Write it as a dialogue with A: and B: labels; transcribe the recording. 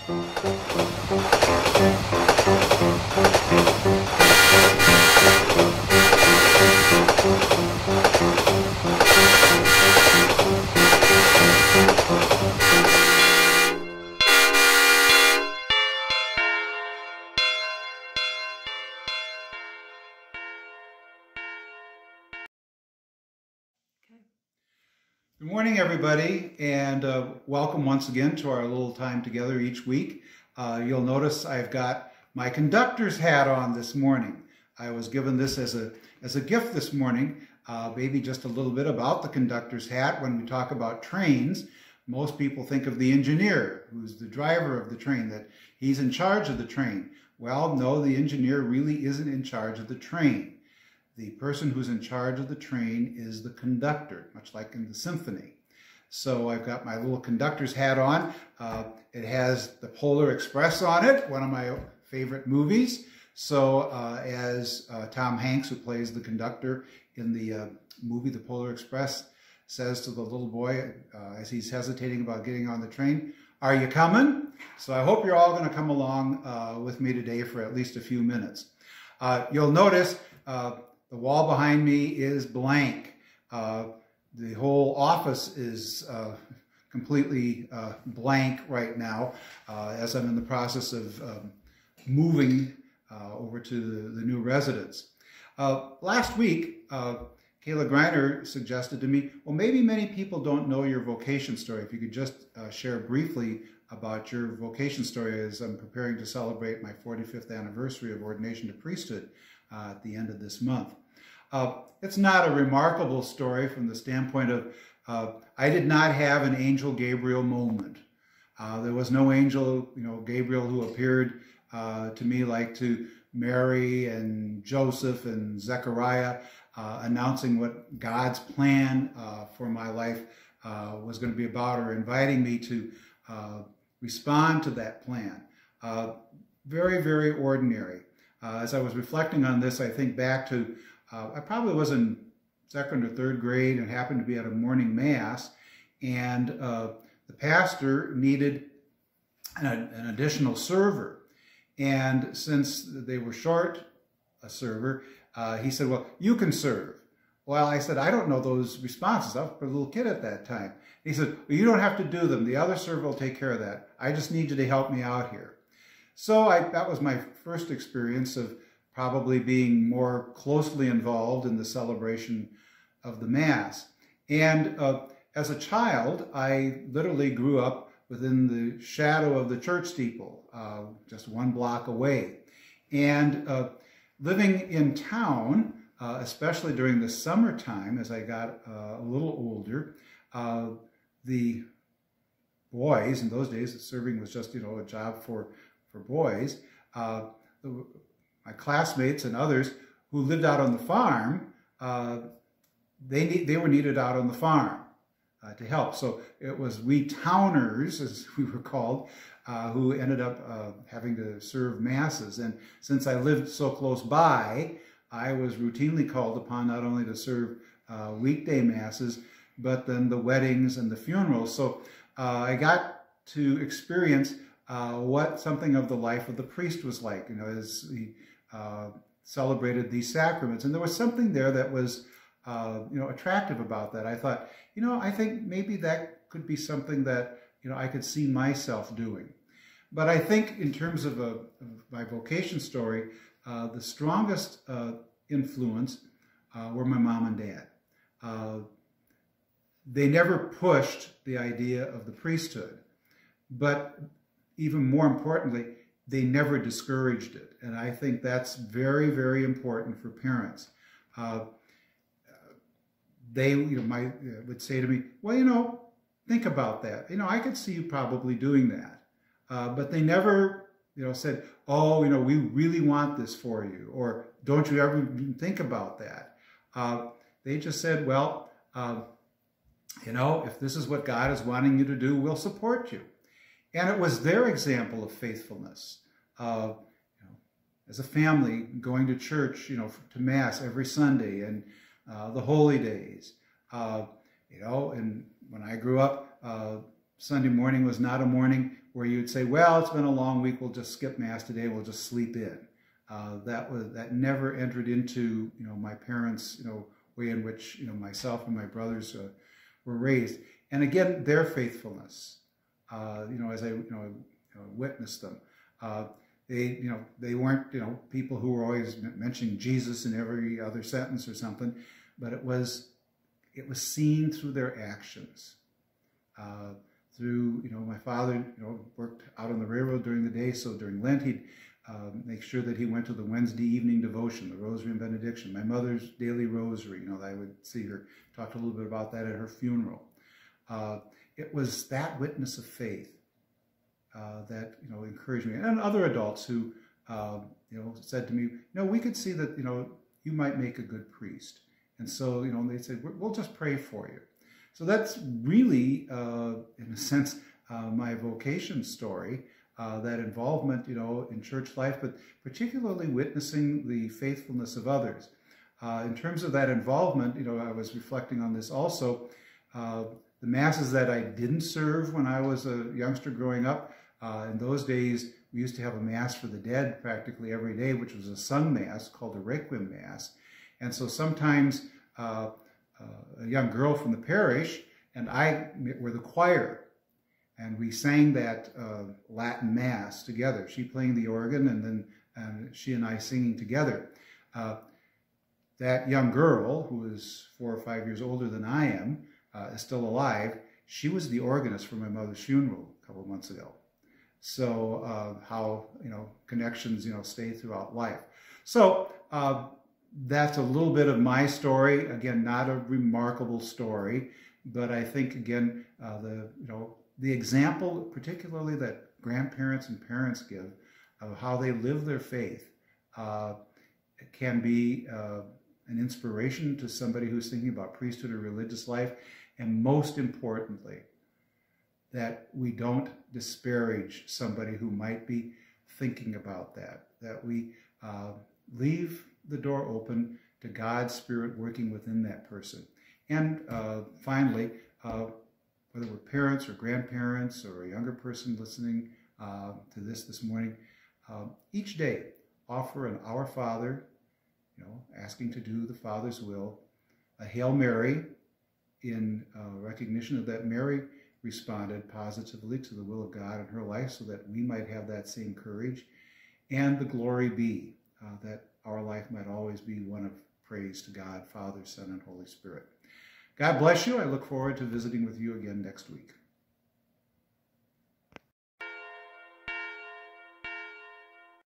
A: Good morning, everybody, and welcome once again to our little time together each week. You'll notice I've got my conductor's hat on this morning. I was given this as a gift this morning, maybe just a little bit about the conductor's hat. When we talk about trains, most people think of the engineer, who's the driver of the train, that he's in charge of the train. Well, no, the engineer really isn't in charge of the train. The person who's in charge of the train is the conductor, much like in the symphony. So I've got my little conductor's hat on. It has the Polar Express on it, one of my favorite movies. So as Tom Hanks, who plays the conductor in the movie The Polar Express, says to the little boy as he's hesitating about getting on the train, "Are you coming?" So I hope you're all going to come along with me today for at least a few minutes. You'll notice the wall behind me is blank. The whole office is completely blank right now as I'm in the process of moving over to the new residence. Last week, Kayla Greiner suggested to me, well, maybe many people don't know your vocation story. If you could just share briefly about your vocation story as I'm preparing to celebrate my 45th anniversary of ordination to priesthood at the end of this month. It's not a remarkable story from the standpoint of I did not have an angel Gabriel moment. There was no angel, Gabriel who appeared to me like to Mary and Joseph and Zechariah, announcing what God's plan for my life was going to be about, or inviting me to respond to that plan. Very, very ordinary. As I was reflecting on this, I think back to I probably was in second or third grade and happened to be at a morning mass, and the pastor needed an additional server. And since they were short a server, he said, well, you can serve. Well, I said, I don't know those responses. I was a little kid at that time. He said, well, you don't have to do them. The other server will take care of that. I just need you to help me out here. So that was my first experience of probably being more closely involved in the celebration of the Mass. And as a child, I literally grew up within the shadow of the church steeple, just one block away. And living in town, especially during the summertime, as I got a little older, the boys, in those days, serving was just, a job for boys, my classmates and others who lived out on the farm, they were needed out on the farm to help. So it was we towners, as we were called, who ended up having to serve masses. And since I lived so close by, I was routinely called upon not only to serve weekday masses, but then the weddings and the funerals. So I got to experience what something of the life of the priest was like, as he celebrated these sacraments. And there was something there that was, attractive about that. I thought, I think maybe that could be something that, I could see myself doing. But I think in terms of my vocation story, the strongest influence were my mom and dad. They never pushed the idea of the priesthood, but even more importantly, they never discouraged it. And I think that's very, very important for parents. They would say to me, well, think about that. I could see you probably doing that. But they never, said, oh, we really want this for you, or don't you ever think about that. They just said, well, if this is what God is wanting you to do, we'll support you. And it was their example of faithfulness. As a family, going to church, to Mass every Sunday and the holy days. And when I grew up, Sunday morning was not a morning where you'd say, well, it's been a long week, we'll just skip Mass today, we'll just sleep in. That never entered into, my parents', way in which, myself and my brothers were raised. And again, their faithfulness, as I, witnessed them. They weren't, people who were always mentioning Jesus in every other sentence or something, but it was seen through their actions. My father, worked out on the railroad during the day, so during Lent he'd make sure that he went to the Wednesday evening devotion, the Rosary and Benediction. My mother's daily rosary, I would see her, talked a little bit about that at her funeral. It was that witness of faith that, encouraged me. And other adults who, said to me, we could see that, you might make a good priest. And so, they said, we'll just pray for you. So that's really, in a sense, my vocation story, that involvement, in church life, but particularly witnessing the faithfulness of others. In terms of that involvement, I was reflecting on this also. The Masses that I didn't serve when I was a youngster growing up, in those days, we used to have a Mass for the dead practically every day, which was a sung Mass called the Requiem Mass. And so sometimes a young girl from the parish and I were the choir. And we sang that Latin Mass together, she playing the organ and then she and I singing together. That young girl, who is 4 or 5 years older than I am, is still alive. She was the organist for my mother's funeral a couple of months ago. So how, connections, stay throughout life. So that's a little bit of my story. Again, not a remarkable story, but I think, again, the example, particularly that grandparents and parents give of how they live their faith, can be an inspiration to somebody who's thinking about priesthood or religious life. And most importantly, that we don't disparage somebody who might be thinking about that we leave the door open to God's Spirit working within that person. And finally, whether we're parents or grandparents or a younger person listening to this morning, each day offer an Our Father, asking to do the Father's will, a Hail Mary in recognition of that Mary responded positively to the will of God in her life so that we might have that same courage, and the Glory Be, that our life might always be one of praise to God, Father, Son, and Holy Spirit. God bless you. I look forward to visiting with you again next week.